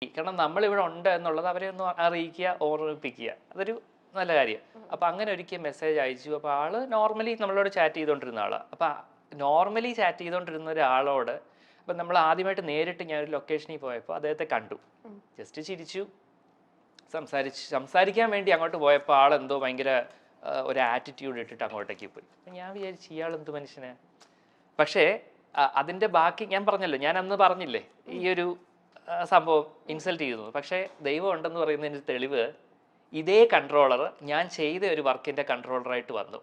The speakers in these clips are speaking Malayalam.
കാരണം നമ്മളിവിടെ ഉണ്ട് എന്നുള്ളത് അവരെ ഒന്ന് അറിയിക്കുക, ഓർമ്മിപ്പിക്കുക. അതൊരു നല്ല കാര്യം. അപ്പം അങ്ങനെ ഒരിക്കൽ മെസ്സേജ് അയച്ചു. അപ്പോൾ ആള് നോർമലി നമ്മളോട് ചാറ്റ് ചെയ്തുകൊണ്ടിരുന്ന ആളാണ്. അപ്പം നോർമലി ചാറ്റ് ചെയ്തുകൊണ്ടിരുന്ന ഒരാളോട് അപ്പം നമ്മൾ ആദ്യമായിട്ട് നേരിട്ട് ഞാനൊരു ലൊക്കേഷനിൽ പോയപ്പോൾ അദ്ദേഹത്തെ കണ്ടു. ജസ്റ്റ് ചിരിച്ചു, സംസാരിക്കാൻ വേണ്ടി അങ്ങോട്ട് പോയപ്പോൾ ആളെന്തോ ഭയങ്കര ഒരു ആറ്റിറ്റ്യൂഡ് ഇട്ടിട്ട് അങ്ങോട്ടേക്ക് പോയി. ഞാൻ വിചാരിച്ചു ഇയാൾ എന്ത് മനുഷ്യനെ. പക്ഷേ അതിൻ്റെ ബാക്കി ഞാൻ പറഞ്ഞല്ലോ, ഞാൻ അന്ന് പറഞ്ഞില്ലേ ഈ ഒരു സംഭവം ഇൻസൾട്ട് ചെയ്യുന്നു. പക്ഷേ ദൈവം ഉണ്ടെന്ന് പറയുന്നതിന് തെളിവ് ഇതേ കൺട്രോളർ ഞാൻ ചെയ്ത ഒരു വർക്കിന്റെ കൺട്രോളറായിട്ട് വന്നു.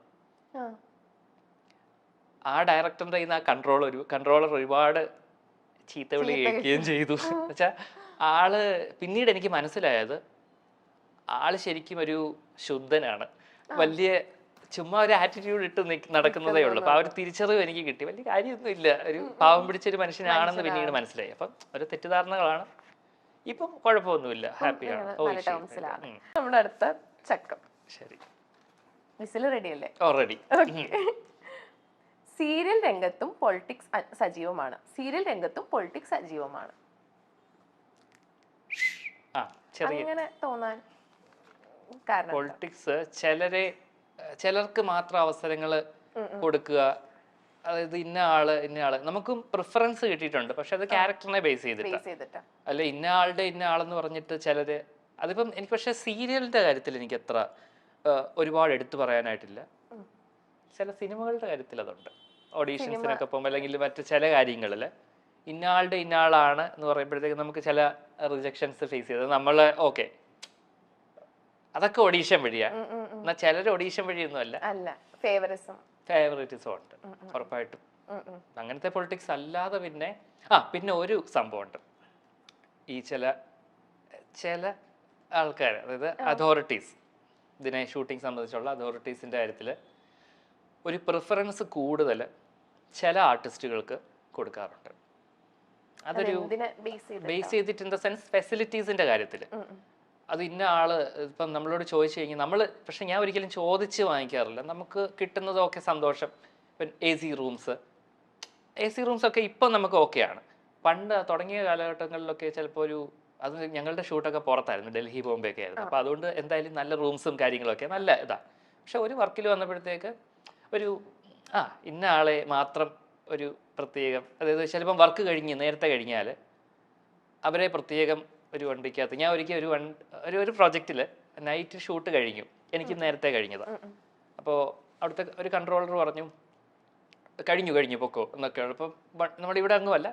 ആ ഡയറക്ടറിന്റെ കയ്യിൽ നിന്ന് ആ കൺട്രോളർ ഒരുപാട് ചീത്തവിളി കേൾക്കുകയും ചെയ്തു. എന്നുവെച്ചാൽ ആള് പിന്നീട് എനിക്ക് മനസ്സിലായത് ആള് ശരിക്കും ഒരു ശുദ്ധനാണ്. വലിയ ചുമ്മാ ഒരു ആറ്റിറ്റ്യൂഡ് ഇട്ട് നടക്കുന്നതേ ഉള്ളൂ. അപ്പൊ ആ ഒരു തിരിച്ചറിവ് എനിക്ക് കിട്ടി. വലിയ കാര്യമൊന്നും ഇല്ല, ഒരു പാവം പിടിച്ചൊരു മനുഷ്യനാണെന്ന് പിന്നീട് മനസ്സിലായി. അപ്പം ഒരു തെറ്റിദ്ധാരണകളാണ്. ഇപ്പം കുഴപ്പമൊന്നുമില്ല, ഹാപ്പിയാണ്. നമ്മുടെ അടുത്ത ചക്കം. ശരി, വിസിൽ റെഡി അല്ലേ? ഓൾറെഡി. സീരിയൽ രംഗത്തും പൊളിറ്റിക്സ് സജീവമാണ്. സീരിയൽ രംഗത്തും പൊളിറ്റിക്സ് സജീവമാണ്. അങ്ങനെ തോന്നാൻ കാരണം പൊളിറ്റിക്സ് ചിലർക്ക് മാത്രം അവസരങ്ങൾ കൊടുക്കുക. അതായത് ഇന്ന ആള് നമുക്കും പ്രിഫറൻസ് കിട്ടിയിട്ടുണ്ട്. പക്ഷെ അത് ക്യാരക്ടറിനെ ബേസ് ചെയ്തിട്ട് അല്ല ഇന്ന ആളെന്ന് പറഞ്ഞിട്ട് ചിലര്. അതിപ്പം എനിക്ക് പക്ഷെ സീരിയലിന്റെ കാര്യത്തിൽ എനിക്ക് അത്ര ഒരുപാട് എടുത്തു പറയാനായിട്ടില്ല. ചില സിനിമകളുടെ കാര്യത്തിൽ അതുണ്ട്. ഓഡീഷൻസിനൊക്കെ പോകുമ്പോൾ അല്ലെങ്കിൽ മറ്റു ചില കാര്യങ്ങളിൽ ഇന്ന ആളാണ് എന്ന് പറയുമ്പോഴത്തേക്ക് നമുക്ക് ചില റിജക്ഷൻസ് ഫേസ് ചെയ്തത് നമ്മള് ഓക്കെ അതൊക്കെ ഓഡീഷൻ വഴിയാ. എന്നാൽ ചിലർ ഓഡീഷൻ വഴിയൊന്നും അല്ല, ഫേവറിറ്റിസം ഉണ്ട് ഉറപ്പായിട്ടും. അങ്ങനത്തെ പൊളിറ്റിക്സ് അല്ലാതെ പിന്നെ ഒരു സംഭവമുണ്ട്. ഈ ചില ആൾക്കാർ, അതായത് അതോറിറ്റീസ്, ഇതിനെ ഷൂട്ടിംഗ് സംബന്ധിച്ചുള്ള അതോറിറ്റീസിന്റെ കാര്യത്തിൽ ഒരു പ്രിഫറൻസ് കൂടുതൽ ചില ആർട്ടിസ്റ്റുകൾക്ക് കൊടുക്കാറുണ്ട്. അതൊരു ബേസ് ചെയ്തിട്ട് ഇൻ ദ സെൻസ് ഫെസിലിറ്റീസിന്റെ കാര്യത്തിൽ. അത് ഇന്ന ആള് ഇപ്പം നമ്മളോട് ചോദിച്ചു കഴിഞ്ഞാൽ പക്ഷെ ഞാൻ ഒരിക്കലും ചോദിച്ച് വാങ്ങിക്കാറില്ല. നമുക്ക് കിട്ടുന്നതൊക്കെ സന്തോഷം. ഇപ്പം എ സി റൂംസ് ഒക്കെ ഇപ്പം നമുക്ക് ഓക്കെയാണ്. പണ്ട് തുടങ്ങിയ കാലഘട്ടങ്ങളിലൊക്കെ ചിലപ്പോൾ അത് ഞങ്ങളുടെ ഷൂട്ടൊക്കെ പുറത്തായിരുന്നു, ഡൽഹി ബോംബെ ഒക്കെ ആയിരുന്നു. അപ്പോൾ അതുകൊണ്ട് എന്തായാലും നല്ല റൂംസും കാര്യങ്ങളൊക്കെ നല്ല ഇതാണ്. പക്ഷെ ഒരു വർക്കിൽ വന്നപ്പോഴത്തേക്ക് ഇന്ന ആളെ മാത്രം ഒരു പ്രത്യേകം, അതായത് ചിലപ്പം വർക്ക് നേരത്തെ കഴിഞ്ഞാൽ അവരെ പ്രത്യേകം ഒരു വണ്ടിക്കകത്ത്. ഞാൻ ഒരിക്കൽ ഒരു പ്രോജക്റ്റിൽ നൈറ്റ് ഷൂട്ട് കഴിഞ്ഞു, എനിക്ക് നേരത്തെ കഴിഞ്ഞതാണ്. അപ്പോൾ അവിടുത്തെ ഒരു കൺട്രോളർ പറഞ്ഞു കഴിഞ്ഞു പൊക്കോ എന്നൊക്കെയാണ്. അപ്പം നമ്മുടെ ഇവിടെ അങ്ങുമല്ല,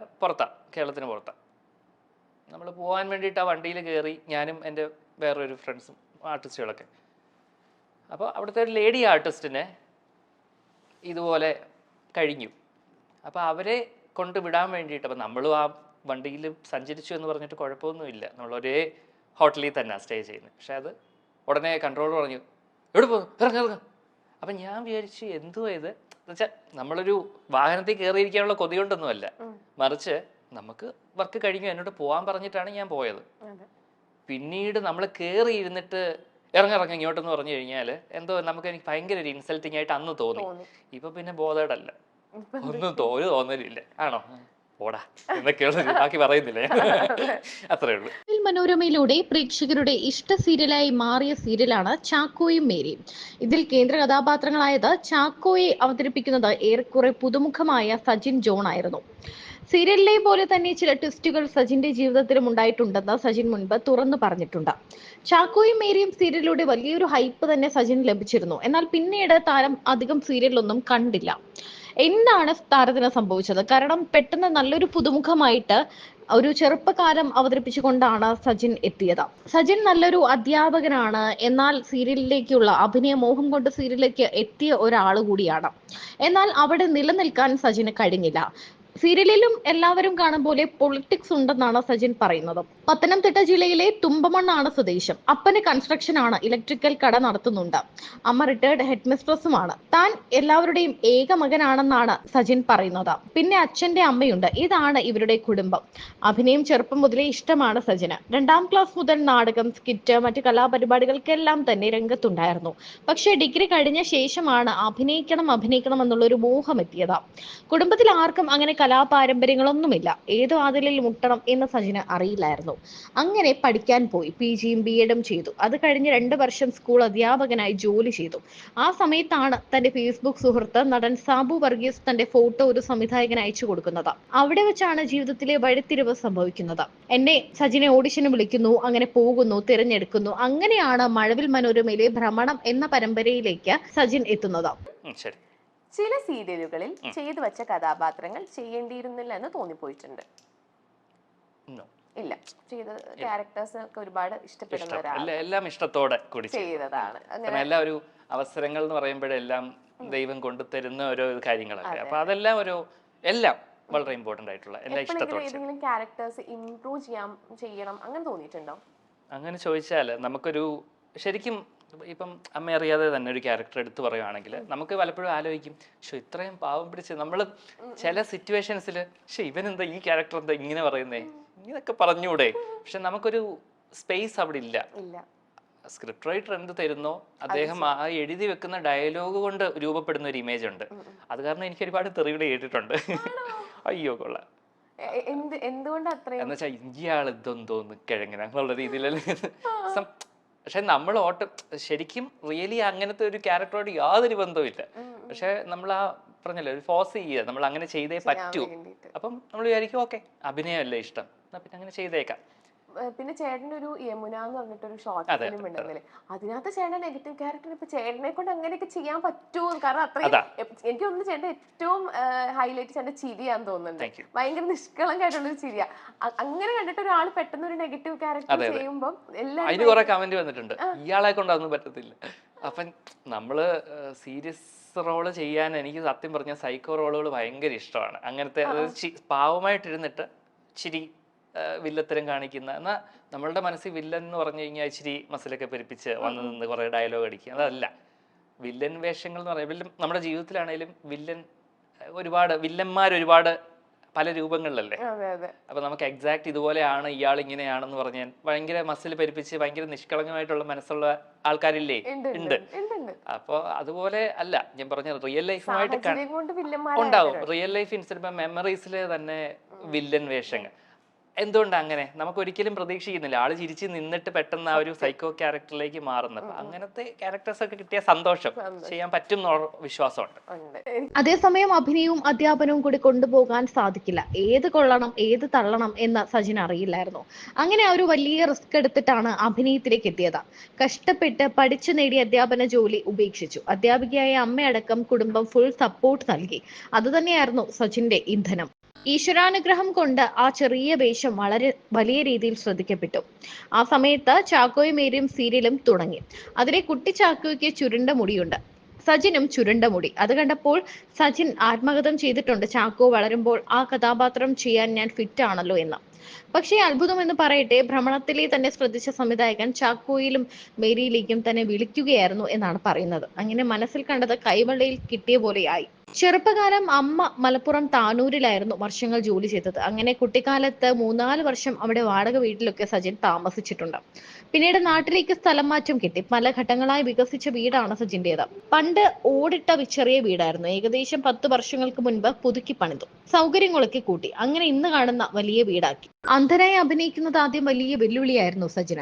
കേരളത്തിന് പുറത്താണ്. നമ്മൾ പോകാൻ വേണ്ടിയിട്ട് ആ വണ്ടിയിൽ കയറി, ഞാനും എൻ്റെ വേറൊരു ഫ്രണ്ട്സും ആർട്ടിസ്റ്റുകളൊക്കെ. അപ്പോൾ അവിടുത്തെ ഒരു ലേഡി ആർട്ടിസ്റ്റിനെ ഇതുപോലെ കഴിഞ്ഞു. അപ്പോൾ അവരെ കൊണ്ട് വിടാൻ വേണ്ടിയിട്ട്, അപ്പം നമ്മളും ആ വണ്ടിയിൽ സഞ്ചരിച്ചു എന്ന് പറഞ്ഞിട്ട് കുഴപ്പമൊന്നുമില്ല, നമ്മൾ ഒരേ ഹോട്ടലിൽ തന്നെ സ്റ്റേ ചെയ്യുന്നത്. പക്ഷെ അത് ഉടനെ കൺട്രോളർ പറഞ്ഞു എവിടെ പോകും, ഇറങ്ങ. അപ്പം ഞാൻ വിചാരിച്ചു എന്തുവാ ഇത് എന്ന് വെച്ചാൽ നമ്മളൊരു വാഹനത്തിൽ കയറിയിരിക്കാനുള്ള കൊതി കൊണ്ടൊന്നുമല്ല, മറിച്ച് നമുക്ക് വർക്ക് കഴിഞ്ഞു എന്നോട് പോകാൻ പറഞ്ഞിട്ടാണ് ഞാൻ പോയത്. പിന്നീട് നമ്മൾ കയറി ഇരുന്നിട്ട് ഇറങ്ങ ഇങ്ങോട്ടെന്ന് പറഞ്ഞു കഴിഞ്ഞാൽ എനിക്ക് ഭയങ്കര ഒരു ഇൻസൾട്ടിങ് ആയിട്ട് അന്ന് തോന്നി. ഇപ്പൊ പിന്നെ ബോധേഡല്ല, ഒന്നും തോന്നലില്ല. ആണോ ഓടാ എന്നൊക്കെയുള്ള ബാക്കി പറയുന്നില്ലേ, അത്രേ ഉള്ളൂ. മനോരമയിലൂടെ പ്രേക്ഷകരുടെ ഇഷ്ട സീരിയലായി മാറിയ സീരിയലാണ് ചാക്കോയും മേരിയും. ഇതിൽ കേന്ദ്ര കഥാപാത്രങ്ങളായത് ചാക്കോയെ അവതരിപ്പിക്കുന്നത് ഏറെക്കുറെ പുതുമുഖമായ സജിൻ ജോൺ ആയിരുന്നു. സീരിയലിലെ പോലെ തന്നെ ചില ട്വിസ്റ്റുകൾ സജിന്റെ ജീവിതത്തിലും ഉണ്ടായിട്ടുണ്ടെന്ന് സജിൻ മുൻപ് തുറന്നു പറഞ്ഞിട്ടുണ്ട്. ചാക്കോയും മേരിയും സീരിയലിലൂടെ വലിയൊരു ഹൈപ്പ് തന്നെ സജിന് ലഭിച്ചിരുന്നു. എന്നാൽ പിന്നീട് താരം അധികം സീരിയലൊന്നും കണ്ടില്ല. എന്താണ് താരത്തിന് സംഭവിച്ചത്? കാരണം പെട്ടെന്ന് നല്ലൊരു പുതുമുഖമായിട്ട് ഒരു ചെറുപ്പക്കാരൻ അവതരിപ്പിച്ചുകൊണ്ടാണ് സജിൻ എത്തിയത്. സജിൻ നല്ലൊരു അധ്യാപകനാണ്, എന്നാൽ സീരിയലിലേക്കുള്ള അഭിനയ മോഹം കൊണ്ട് സീരിയലിലേക്ക് എത്തിയ ഒരാൾ കൂടിയാണ്. എന്നാൽ അവിടെ നിലനിൽക്കാൻ സജിന് കഴിഞ്ഞില്ല. സീരിയലിലും എല്ലാവരും കാണും പോലെ പൊളിറ്റിക്സ് ഉണ്ടെന്നാണ് സജിൻ പറയുന്നത്. പത്തനംതിട്ട ജില്ലയിലെ തുമ്പമണ്ണാണ് സ്വദേശം. അപ്പന് കൺസ്ട്രക്ഷൻ ആണ്, ഇലക്ട്രിക്കൽ കട നടത്തുന്നുണ്ട്. അമ്മ റിട്ടയർഡ് ഹെഡ് മിസ്ട്രസുമാണ്. താൻ എല്ലാവരുടെയും ഏക മകനാണെന്നാണ് സജിൻ പറയുന്നത്. പിന്നെ അച്ഛന്റെ അമ്മയുണ്ട്. ഇതാണ് ഇവരുടെ കുടുംബം. അഭിനയം ചെറുപ്പം മുതലേ ഇഷ്ടമാണ് സജിന്. 2ാം ക്ലാസ് മുതൽ നാടകം, സ്കിറ്റ്, മറ്റു കലാപരിപാടികൾക്കെല്ലാം തന്നെ രംഗത്തുണ്ടായിരുന്നു. പക്ഷേ ഡിഗ്രി കഴിഞ്ഞ ശേഷമാണ് അഭിനയിക്കണം എന്നുള്ളൊരു മോഹം എത്തിയത്. കുടുംബത്തിൽ ആർക്കും അങ്ങനെ കലാപാരമ്പര്യങ്ങളൊന്നുമില്ല. ഏത് വാതിലിൽ മുട്ടണം എന്ന് സജിന് അറിയില്ലായിരുന്നു. അങ്ങനെ പഠിക്കാൻ പോയി. PGയും BEഡും ചെയ്തു. അത് കഴിഞ്ഞ് 2 വർഷം സ്കൂൾ അധ്യാപകനായി ജോലി ചെയ്തു. ആ സമയത്താണ് തന്റെ ഫേസ്ബുക്ക് സുഹൃത്ത് നടൻ സാബു വർഗീസ് തന്റെ ഫോട്ടോ ഒരു സംവിധായകന് അയച്ചു കൊടുക്കുന്നത്. അവിടെ വെച്ചാണ് ജീവിതത്തിലെ വഴിത്തിരിവ് സംഭവിക്കുന്നത്. എന്നെ സജിനെ ഓഡിഷന് വിളിക്കുന്നു, അങ്ങനെ പോകുന്നു, തിരഞ്ഞെടുക്കുന്നു. അങ്ങനെയാണ് മഴവിൽ മനോരമയിലെ ഭ്രമണം എന്ന പരമ്പരയിലേക്ക് സജിൻ എത്തുന്നത്. ശരി. ചില സീരിയലുകളിൽ ചെയ്തു വെച്ച കഥാപാത്രങ്ങൾ ചെയ്യേണ്ടിയിരുന്നില്ല എന്ന് തോന്നിപ്പോയിട്ടുണ്ട്? ഇല്ല, ചെയ്ത ക്യാരക്ടേഴ്സ് ഒക്കെ ഒരുപാട് ഇഷ്ടപ്പെടുന്ന ഒരാൾ എല്ലാം ഇഷ്ടത്തോടെ കൂടി ചെയ്തതാണ്. എല്ലാ ഒരു അവസരങ്ങൾ എന്ന് പറയുമ്പോഴെല്ലാം ദൈവം കൊണ്ടുതരുന്ന ഓരോ കാര്യങ്ങളല്ലേ. അപ്പൊ അതെല്ലാം എല്ലാം വളരെ ഇമ്പോർട്ടന്റ് ആയിട്ടുള്ള എല്ലാ ഇഷ്ടത്തോടെ. ഏതെങ്കിലും ക്യാരക്ടേഴ്സ് ഇംപ്രൂവ് ചെയ്യണം അങ്ങനെ തോന്നിയിട്ടുണ്ടോ? അങ്ങനെ ചോദിച്ചാൽ നമുക്കൊരു ശരിക്കും ഇപ്പം അമ്മ അറിയാതെ തന്നെ ഒരു ക്യാരക്ടർ എടുത്തു പറയുകയാണെങ്കിൽ നമുക്ക് പലപ്പോഴും ആലോചിക്കും, പക്ഷെ ഇത്രയും പാവം പിടിച്ച് നമ്മൾ ചില സിറ്റുവേഷൻസിൽ ഇവനെന്താ ഈ ക്യാരക്ടർ എന്താ ഇങ്ങനെ പറയുന്നേ, ഇങ്ങനൊക്കെ പറഞ്ഞൂടെ. പക്ഷെ നമുക്കൊരു സ്പേസ് അവിടെ ഇല്ല. സ്ക്രിപ്റ്റ് റൈറ്റർ എന്ത് തരുന്നോ അദ്ദേഹം ആ എഴുതി വെക്കുന്ന ഡയലോഗ് കൊണ്ട് രൂപപ്പെടുന്ന ഒരു ഇമേജ് ഉണ്ട്. അത് കാരണം എനിക്ക് ഒരുപാട് തെറിവിടെ കേട്ടിട്ടുണ്ട്. അയ്യോ കൊള്ളാം, എന്ന് വെച്ചാൽ ഇയാൾ ഇതൊന്നും കിഴങ്ങനെ അങ്ങനെയുള്ള രീതിയിലല്ലേ. പക്ഷെ നമ്മൾ ശരിക്കും റിയലി അങ്ങനത്തെ ഒരു ക്യാരക്ടറോട് യാതൊരു ബന്ധവുമില്ല. പക്ഷെ നമ്മൾ ആ പറഞ്ഞല്ലോ ഒരു ഫോഴ്സ് ചെയ്യുക, നമ്മൾ അങ്ങനെ ചെയ്തേ പറ്റൂ. അപ്പം നമ്മൾ വിചാരിക്കും ഓക്കെ അഭിനയമല്ലേ ഇഷ്ടം, എന്നാ പിന്നെ അങ്ങനെ ചെയ്തേക്കാം. പിന്നെ ചേട്ടൻ്റെ ഒരു യമുന എന്ന് പറഞ്ഞിട്ടൊരു ഷോർട്ട് ഫിലിം ഉണ്ടെന്നില്ലേ, അതിനകത്ത് ചേട്ടൻ നെഗറ്റീവ് ക്യാരക്ടർ ഇപ്പൊ ചേട്ടനെ കൊണ്ട് അങ്ങനെയൊക്കെ ചെയ്യാൻ പറ്റുമോ? കാരണം അത്രയും എനിക്ക് തോന്നുന്നു ചേട്ടൻ ഏറ്റവും ഹൈലൈറ്റ് ചേട്ടൻ്റെ ചിരിയാന്ന് തോന്നുന്നുണ്ട്. ഭയങ്കര നിഷ്കളങ്കായിട്ടുള്ളൊരു ചിരിയാ. അങ്ങനെ കണ്ടിട്ട് ഒരാൾ പെട്ടെന്ന് ഒരു നെഗറ്റീവ് ക്യാരക്ടർ ചെയ്യുമ്പോൾ അതിന് കുറെ കമന്റ് വന്നിട്ടുണ്ട്, ഇയാളെ കൊണ്ട് അതൊന്നും പറ്റത്തില്ല. അപ്പം നമ്മള് സീരിയസ് റോള് ചെയ്യാൻ എനിക്ക് സത്യം പറഞ്ഞ സൈക്കോ റോളുകൾ ഭയങ്കര ഇഷ്ടമാണ്. അങ്ങനത്തെ പാവമായിട്ടിരുന്നിട്ട് ഇച്ചിരി വില്ലത്തരം കാണിക്കുന്ന, എന്നാൽ നമ്മളുടെ മനസ്സിൽ വില്ലൻ എന്ന് പറഞ്ഞു കഴിഞ്ഞാൽ ഇച്ചിരി മസിലൊക്കെ പെരുപ്പിച്ച് വന്ന് നിന്ന് കുറെ ഡയലോഗ് അടിക്കുക, അതല്ല. വില്ലൻ വേഷങ്ങൾ എന്ന് പറയുമ്പോൾ നമ്മുടെ ജീവിതത്തിലാണെങ്കിലും വില്ലന്മാർ ഒരുപാട് പല രൂപങ്ങളിലല്ലേ. അപ്പൊ നമുക്ക് എക്സാക്ട് ഇതുപോലെയാണ് ഇയാൾ ഇങ്ങനെയാണെന്ന് പറഞ്ഞാൽ ഭയങ്കര മസിൽ പെരുപ്പിച്ച് ഭയങ്കര നിഷ്കളങ്കമായിട്ടുള്ള മനസ്സുള്ള ആൾക്കാരില്ലേ? ഉണ്ട്. അപ്പൊ അതുപോലെ അല്ല ഞാൻ പറഞ്ഞ റിയൽ ലൈഫുമായിട്ട് ഉണ്ടാവും. റിയൽ ലൈഫ് ഇൻസിഡന്റ് മെമ്മറീസിലെ തന്നെ വില്ലൻ വേഷങ്ങൾ എന്തുകൊണ്ടാ അങ്ങനെ നമുക്ക് ഒരിക്കലും പ്രതീക്ഷിക്കുന്നില്ല. ആള് ചിരിച്ച് നിന്നിട്ട് പെട്ടെന്ന് ആ ഒരു സൈക്കോ ക്യാരക്ടറിലേക്ക് മാറുന്നത്. അങ്ങനത്തെ ക്യാരക്ടേഴ്സ് ഒക്കെ കിട്ടിയ സന്തോഷം ചെയ്യാൻ പറ്റും എന്നുള്ള വിശ്വാസമുണ്ട്. അതേസമയം അഭിനയവും അധ്യാപനവും കൂടി കൊണ്ടുപോകാൻ സാധിക്കില്ല. ഏത് കൊള്ളണം ഏത് തള്ളണം എന്ന് സജിൻ അറിയില്ലായിരുന്നു. അങ്ങനെ ആ ഒരു വലിയ റിസ്ക് എടുത്തിട്ടാണ് അഭിനയത്തിലേക്ക് എത്തിയത്. കഷ്ടപ്പെട്ട് പഠിച്ചു നേടിയ അധ്യാപന ജോലി ഉപേക്ഷിച്ചു. അധ്യാപികയായ അമ്മയടക്കം കുടുംബം ഫുൾ സപ്പോർട്ട് നൽകി. അതുതന്നെയായിരുന്നു സജിന്റെ ഇന്ധനം. ഈശ്വരാനുഗ്രഹം കൊണ്ട് ആ ചെറിയ വേഷം വളരെ വലിയ രീതിയിൽ ശ്രദ്ധിക്കപ്പെട്ടു. ആ സമയത്ത് ചാക്കോയും മേരിയും സീരിയലും തുടങ്ങി. അതിലെ കുട്ടി ചാക്കോയ്ക്ക് ചുരുണ്ട മുടിയുണ്ട്, സജിനും ചുരുണ്ട മുടി. അത് കണ്ടപ്പോൾ സജിൻ ആത്മകഥം ചെയ്തിട്ടുണ്ട്, ചാക്കോ വളരുമ്പോൾ ആ കഥാപാത്രം ചെയ്യാൻ ഞാൻ ഫിറ്റ് ആണല്ലോ എന്ന്. പക്ഷേ അത്ഭുതം എന്ന് പറയട്ടെ, ഭ്രമണത്തിലെ തന്നെ ശ്രദ്ധിച്ച സംവിധായകൻ ചാക്കോയിലും മേരിയിലേക്കും തന്നെ വിളിക്കുകയായിരുന്നു എന്നാണ് പറയുന്നത്. അങ്ങനെ മനസ്സിൽ കണ്ടത് കൈവെള്ളയിൽ കിട്ടിയ പോലെയായി. ചെറുപ്പകാലം അമ്മ മലപ്പുറം താനൂരിലായിരുന്നു വർഷങ്ങൾ ജോലി ചെയ്തത്. അങ്ങനെ കുട്ടിക്കാലത്ത് 3-4 വർഷം അവിടെ വാടക വീട്ടിലൊക്കെ സജിൻ താമസിച്ചിട്ടുണ്ട്. പിന്നീട് നാട്ടിലേക്ക് സ്ഥലം മാറ്റം കിട്ടി. പല ഘട്ടങ്ങളായി വികസിച്ച വീടാണ് സജിന്റേത്. പണ്ട് ഓടിട്ട ചെറിയ വീടായിരുന്നു. ഏകദേശം 10 വർഷങ്ങൾക്ക് മുൻപ് പുതുക്കി പണിതു, സൗകര്യങ്ങളൊക്കെ കൂട്ടി. അങ്ങനെ ഇന്ന് കാണുന്ന വലിയ വീടാക്കി. അന്ധനായി അഭിനയിക്കുന്നത് ആദ്യം വലിയ വെല്ലുവിളിയായിരുന്നു സജിന.